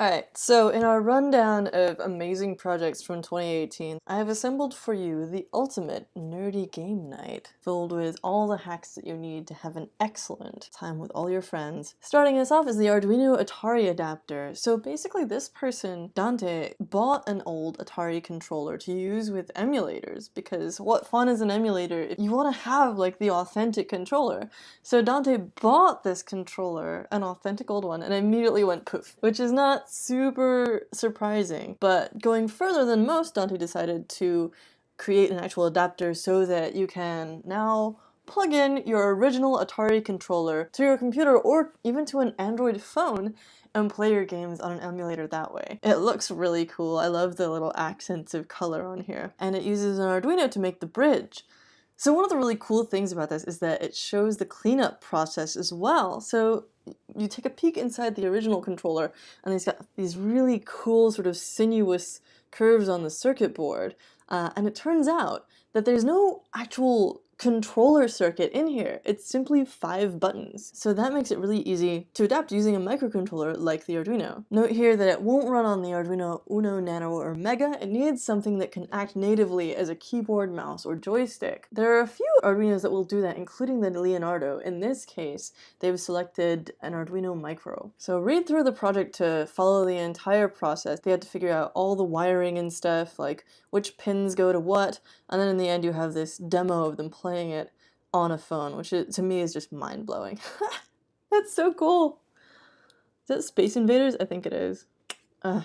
Alright, so in our rundown of amazing projects from 2018, I have assembled for you the ultimate nerdy game night, filled with all the hacks that you need to have an excellent time with all your friends. Starting us off is the Arduino Atari adapter. So basically this person, Dante, bought an old Atari controller to use with emulators, because what fun is an emulator if you want to have like the authentic controller? So Dante bought this controller, an authentic old one, and immediately went poof, which is not super surprising. But going further than most, Dante decided to create an actual adapter so that you can now plug in your original Atari controller to your computer or even to an Android phone and play your games on an emulator that way. It looks really cool. I love the little accents of color on here. And it uses an Arduino to make the bridge. So one of the really cool things about this is that it shows the cleanup process as well. So you take a peek inside the original controller and it's got these really cool sort of sinuous curves on the circuit board. And it turns out that there's no actual controller circuit in here. It's simply 5 buttons. So that makes it really easy to adapt using a microcontroller like the Arduino. Note here that it won't run on the Arduino Uno, Nano, or Mega. It needs something that can act natively as a keyboard, mouse, or joystick. There are a few Arduinos that will do that, including the Leonardo. In this case, they've selected an Arduino Micro. So read through the project to follow the entire process. They had to figure out all the wiring and stuff, like which pins go to what, and then in the end you have this demo of them playing it on a phone, which to me is just mind-blowing. That's so cool. Is that Space Invaders? I think it is. So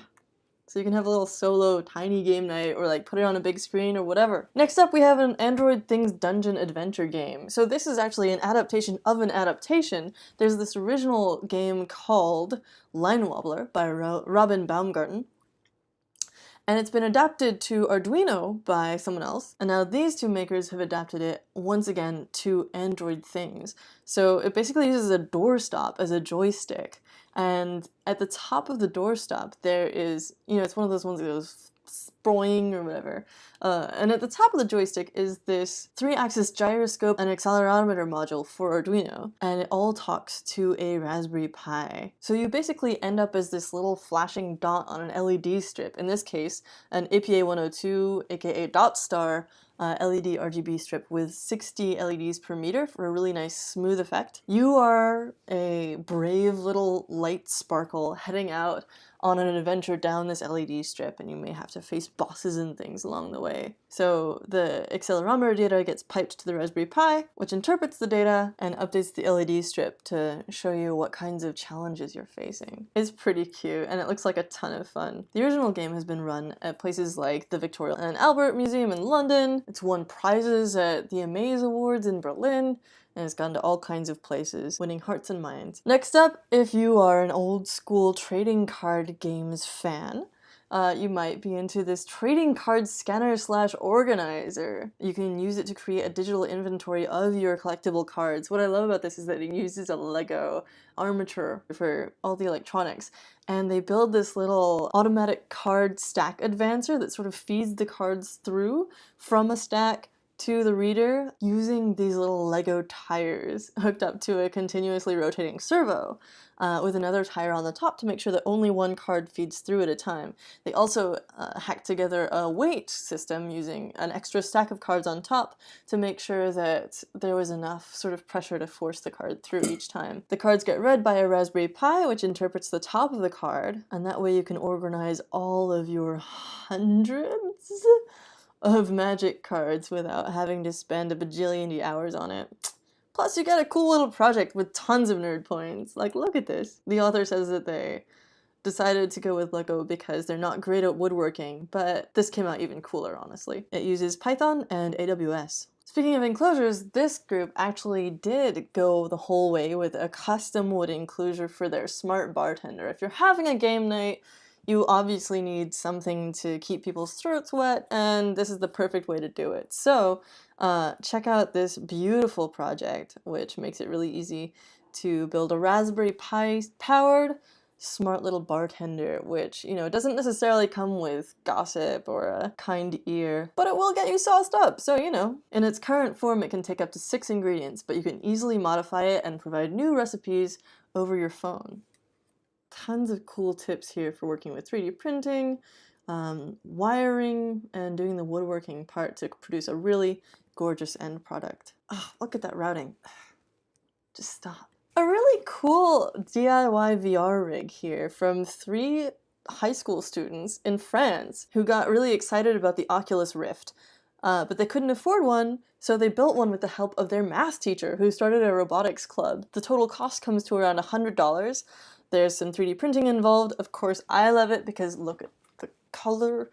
you can have a little solo tiny game night or like put it on a big screen or whatever. Next up we have an Android Things dungeon adventure game. So this is actually an adaptation of an adaptation. There's this original game called Line Wobbler by Robin Baumgarten. And it's been adapted to Arduino by someone else, and now these two makers have adapted it once again to Android Things. So it basically uses a doorstop as a joystick, and at the top of the doorstop there is, it's one of those ones that goes boing or whatever. And at the top of the joystick is this 3-axis gyroscope and accelerometer module for Arduino, and it all talks to a Raspberry Pi. So you basically end up as this little flashing dot on an LED strip, in this case an APA 102 aka dot star LED RGB strip with 60 LEDs per meter for a really nice smooth effect. You are a brave little light sparkle heading out on an adventure down this LED strip, and you may have to face bosses and things along the way. So the accelerometer data gets piped to the Raspberry Pi, which interprets the data and updates the LED strip to show you what kinds of challenges you're facing. It's pretty cute, and it looks like a ton of fun. The original game has been run at places like the Victoria and Albert Museum in London. It's won prizes at the Amaze Awards in Berlin, and it's gone to all kinds of places, winning hearts and minds. Next up, if you are an old school trading card games fan, you might be into this trading card scanner / organizer. You can use it to create a digital inventory of your collectible cards. What I love about this is that it uses a Lego armature for all the electronics, and they build this little automatic card stack advancer that sort of feeds the cards through from a stack to the reader using these little Lego tires hooked up to a continuously rotating servo with another tire on the top to make sure that only one card feeds through at a time. They also hacked together a weight system using an extra stack of cards on top to make sure that there was enough sort of pressure to force the card through each time. The cards get read by a Raspberry Pi, which interprets the top of the card, and that way you can organize all of your hundreds of magic cards without having to spend a bajillion hours on it. Plus you get a cool little project with tons of nerd points. Like, look at this. The author says that they decided to go with Lego because they're not great at woodworking, but this came out even cooler, honestly. It uses Python and AWS. Speaking of enclosures, this group actually did go the whole way with a custom wood enclosure for their smart bartender. If you're having a game night, you obviously need something to keep people's throats wet, and this is the perfect way to do it. So check out this beautiful project, which makes it really easy to build a Raspberry Pi powered smart little bartender, which, doesn't necessarily come with gossip or a kind ear, but it will get you sauced up, so, In its current form, it can take up to 6 ingredients, but you can easily modify it and provide new recipes over your phone. tons of cool tips here for working with 3D printing, wiring, and doing the woodworking part to produce a really gorgeous end product. Oh, look at that routing. Just stop. A really cool DIY VR rig here from 3 high school students in France who got really excited about the Oculus Rift. But they couldn't afford one, so they built one with the help of their math teacher who started a robotics club. The total cost comes to around $100. There's some 3D printing involved. Of course, I love it because look at the color.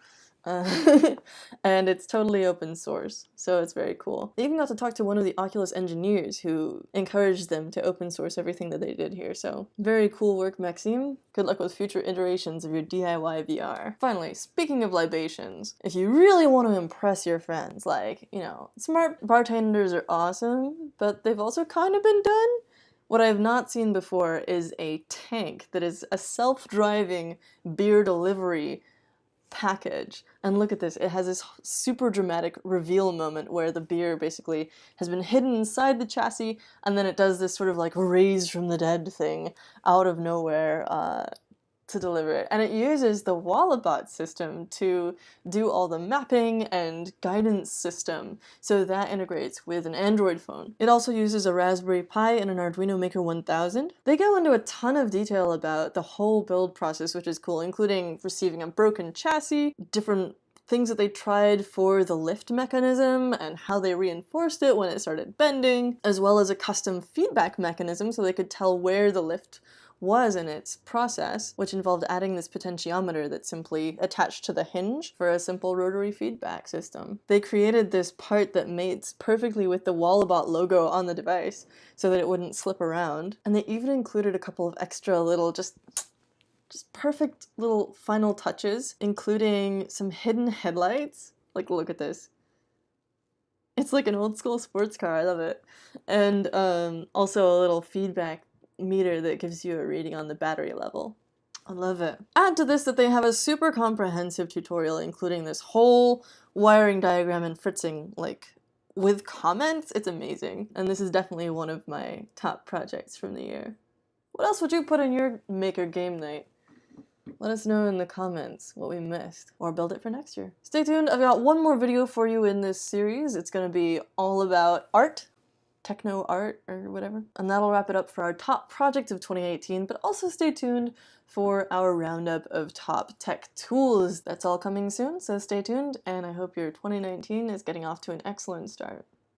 And it's totally open source, so it's very cool. They even got to talk to one of the Oculus engineers who encouraged them to open source everything that they did here, so very cool work, Maxime. Good luck with future iterations of your DIY VR. Finally, speaking of libations, if you really want to impress your friends, like, you know, smart bartenders are awesome, but they've also kind of been done. What I have not seen before is a tank that is a self-driving beer delivery package. And look at this, it has this super dramatic reveal moment where the beer basically has been hidden inside the chassis, and then it does this sort of like raise from the dead thing out of nowhere to deliver it. And it uses the Wallabot system to do all the mapping and guidance system, so that integrates with an Android phone. It also uses a Raspberry Pi and an Arduino Maker 1000. They go into a ton of detail about the whole build process, which is cool, including receiving a broken chassis, different things that they tried for the lift mechanism and how they reinforced it when it started bending, as well as a custom feedback mechanism so they could tell where the lift was in its process, which involved adding this potentiometer that's simply attached to the hinge for a simple rotary feedback system. They created this part that mates perfectly with the Wallabot logo on the device so that it wouldn't slip around, and they even included a couple of extra little just perfect little final touches, including some hidden headlights. Like, look at this. It's like an old school sports car, I love it. And also a little feedback meter that gives you a reading on the battery level. I love it. Add to this that they have a super comprehensive tutorial including this whole wiring diagram and fritzing, like, with comments. It's amazing. And this is definitely one of my top projects from the year. What else would you put in your Maker game night? Let us know in the comments what we missed, or build it for next year. Stay tuned, I've got one more video for you in this series. It's gonna be all about art, techno art or whatever. And that'll wrap it up for our top project of 2018, but also stay tuned for our roundup of top tech tools. That's all coming soon, so stay tuned, and I hope your 2019 is getting off to an excellent start.